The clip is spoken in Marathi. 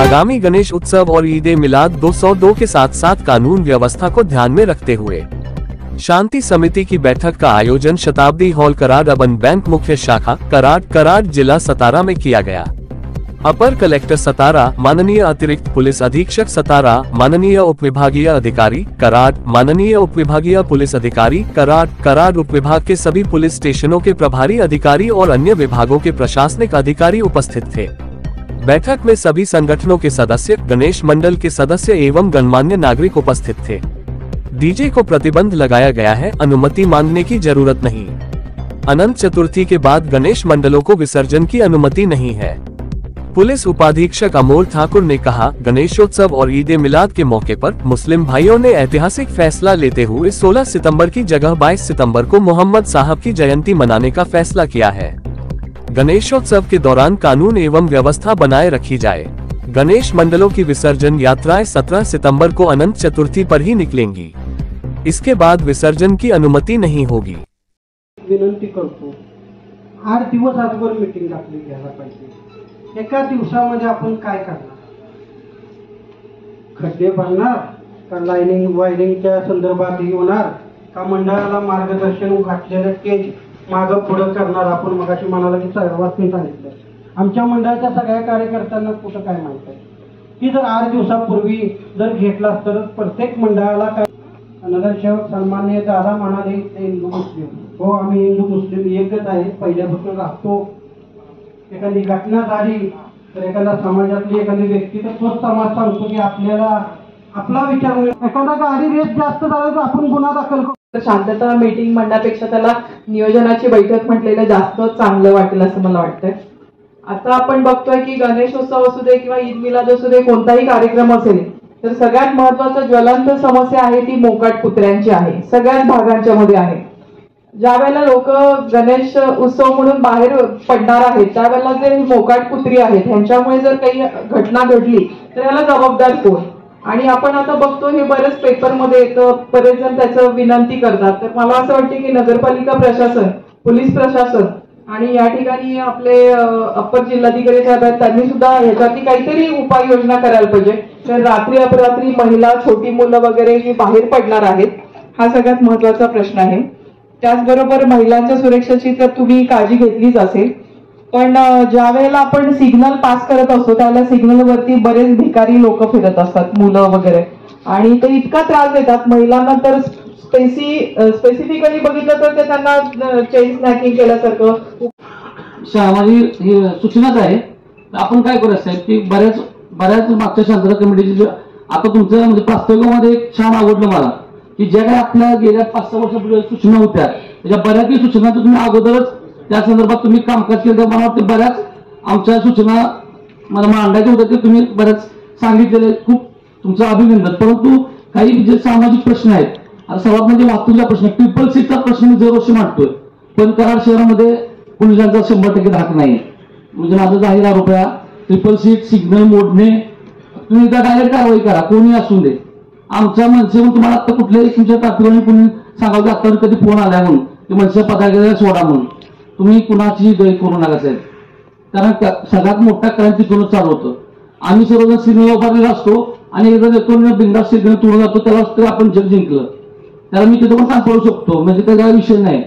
आगामी गणेश उत्सव और ईद ए मिलाद 202 के साथ साथ कानून व्यवस्था को ध्यान में रखते हुए शांति समिति की बैठक का आयोजन शताब्दी हॉल कराड़ अर्बन बैंक मुख्य शाखा कराड़ जिला सतारा में किया गया। अपर कलेक्टर सतारा, माननीय अतिरिक्त पुलिस अधीक्षक सतारा, माननीय उपविभागीय अधिकारी कराड़, माननीय उपविभागीय पुलिस अधिकारी कराड़ उपविभाग के सभी पुलिस स्टेशनों के प्रभारी अधिकारी और अन्य विभागों के प्रशासनिक अधिकारी उपस्थित थे। बैठक में सभी संगठनों के सदस्य, गणेश मंडल के सदस्य एवं गणमान्य नागरिक उपस्थित थे। डीजे को प्रतिबंध लगाया गया है, अनुमति मांगने की जरूरत नहीं। अनंत चतुर्थी के बाद गणेश मंडलों को विसर्जन की अनुमति नहीं है। पुलिस उपाधीक्षक अमोल ठाकुर ने कहा, गणेशोत्सव और ईद ए मिलाद के मौके पर मुस्लिम भाइयों ने ऐतिहासिक फैसला लेते हुए 16 सितंबर की जगह 22 सितंबर को मोहम्मद साहब की जयंती मनाने का फैसला किया है। गणेशोत्सव के दौरान कानून एवं व्यवस्था बनाए रखी जाए। गणेश मंडलों की विसर्जन यात्राएं 17 सितंबर को अनंत चतुर्थी पर ही निकलेंगी। इसके बाद विसर्जन की अनुमति नहीं होगी। विनंती करतो, 8 दिवस अगोदर मीटिंग घातली घ्यायला पाहिजे। एका दिवसामध्ये आपण काय करणार? खड्डे भरणार का लाईनिंग वायरिंगच्या संदर्भात होणार का मंडळाला मार्गदर्शन घातलेलं तेच मागं पुढं करणार? आपण मगाशी म्हणाला की सर्वांनी सांगितलं, आमच्या मंडळाच्या सगळ्या कार्यकर्त्यांना कुठं काय माहित आहे की जर 8 दिवसापूर्वी जर घेतला तर प्रत्येक मंडळाला काय? नगरसेवक सन्माननीय दादा म्हणाले हिंदू मुस्लिम, हो आम्ही हिंदू मुस्लिम एकच आहे, पहिल्यापासून राहतो। एखादी घटना झाली तर एखादा समाजातली एखादी व्यक्ती तर तोच समाज सांगतो की आपल्याला आपला विचार, एखादा गाडी रेस जास्त झाला तर आपण गुन्हा दाखल करू। शांतता मीटिंग म्हणण्यापेक्षा त्याला नियोजनाची बैठक म्हटलेलं जास्त चांगलं वाटेल असं मला वाटतंय। आता आपण बघतोय की गणेशोत्सव असू दे किंवा ईद मिलाद असू दे, कोणताही कार्यक्रम असेल तर सगळ्यात महत्त्वाचं ज्वलंत समस्या आहे ती मोकाट कुत्र्यांची आहे, सगळ्याच भागांच्या मध्ये आहे। ज्या वेळेला लोक गणेश उत्सव म्हणून बाहेर पडणार आहेत त्यावेळेला जे मोकाट कुत्री आहेत ह्यांच्यामुळे जर काही घटना घडली तर याला जबाबदार कोण? आणि आपण आता बघतो हे बरेच पेपरमध्ये येतं, बरेच जण त्याचं विनंती करतात। तर मला असं वाटतं की नगरपालिका प्रशासन, पोलीस प्रशासन आणि या ठिकाणी आपले अप्पर जिल्हाधिकारी साहेब आहेत, त्यांनी सुद्धा ह्याच्यावरती काहीतरी उपाययोजना करायला पाहिजे। तर रात्री अपरात्री महिला, छोटी मुलं वगैरे जी बाहेर पडणार आहेत हा सगळ्यात महत्त्वाचा प्रश्न आहे। त्याचबरोबर महिलांच्या सुरक्षेची तर तुम्ही काळजी घेतलीच असेल, पण ज्या वेळेला आपण सिग्नल पास करत असतो त्यावेळेला सिग्नलवरती बरेच भिकारी लोक फिरत असतात, मुलं वगैरे, आणि ते इतका त्रास देतात महिलांना। तर स्पेसिफिकली बघितलं तर ते त्यांना चेन स्नॅकिंग केल्यासारखं सामाजिक सूचनाच आहे। आपण काय करत साहेब की बऱ्याच मागच्या शांतता कमिटीची आता तुमच्या म्हणजे प्रास्ताविकामध्ये एक छान आवडलं मला की ज्या काही आपल्या गेल्या 5-6 वर्षापूर्वी सूचना होत्या त्याच्या बऱ्याचही सूचना तुम्ही अगोदरच त्या संदर्भात तुम्ही कामकाज केलं। मला वाटतं बऱ्याच आमच्या सूचना मला मांडायच्या होत्या ते तुम्ही बऱ्याच सांगितलेले, खूप तुमचं अभिनंदन। परंतु काही जे सामाजिक प्रश्न आहेत, आता सर्वात म्हणजे वाहतुकीचा प्रश्न, ट्रिपल सीटचा प्रश्न मी दरवर्षी मांडतोय, पण कराड शहरामध्ये पोलिसांचा 100% धाक नाही। म्हणजे माझा जाहीर आरोप आहे, ट्रिपल सीट सिग्नल मोडणे तुम्ही त्या डायरेक्ट कारवाई करा, कोणी असू दे। आमच्या मनसेहून तुम्हाला आता कुठल्याही तुमच्या ट्रॅफिकवाल्यांनी कोणी सांगावं की आता कधी फोन आला म्हणून की मनसे पदाधिकारी सोडा म्हणून, तुम्ही कुणाची गैर करू नका साहेब, कारण सगळ्यात मोठा क्राईम तिथूनच चालू होतं। आम्ही सर्वजण सिग्नल उभारलेला असतो आणि एकदा येतो बिंदास सिग्नल तोडून जातो, त्याला आपण जग जिंकलं, त्याला मी तिथं पण सांभाळू शकतो, म्हणजे त्याचा विषय नाही।